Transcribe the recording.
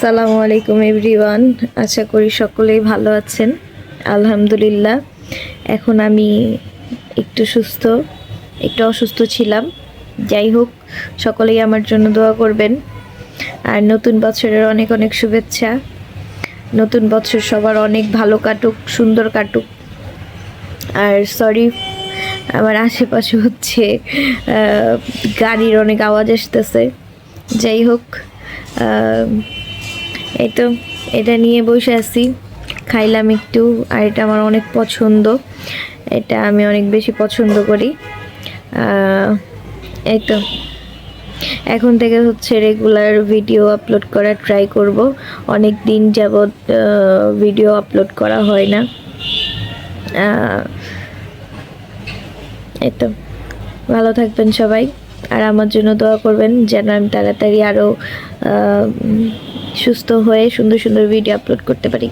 আসসালামু আলাইকুম এভরিওয়ান, আশা করি সকলেই ভালো আছেন। আলহামদুলিল্লাহ, এখন আমি একটু অসুস্থ ছিলাম। যাই হোক, সকলেই আমার জন্য দোয়া করবেন। আর নতুন বছরের অনেক অনেক শুভেচ্ছা। নতুন বছর সবার অনেক ভালো কাটুক, সুন্দর কাটুক। আর সরি, আমার আশেপাশে হচ্ছে গাড়ির অনেক আওয়াজ আসতেছে। যাই হোক, এই তো এটা নিয়ে বসে আছি, খাইলাম একটু। আর এটা আমার অনেক পছন্দ, এটা আমি অনেক বেশি পছন্দ করি। এই তো এখন থেকে হচ্ছে রেগুলার ভিডিও আপলোড করার ট্রাই করব। অনেক দিন যাবৎ ভিডিও আপলোড করা হয় না। এই তো, ভালো থাকবেন সবাই, আর আমার জন্য দোয়া করবেন যেন আমি তাড়াতাড়ি আরও সুস্থ হয়ে সুন্দর সুন্দর ভিডিও আপলোড করতে পারি।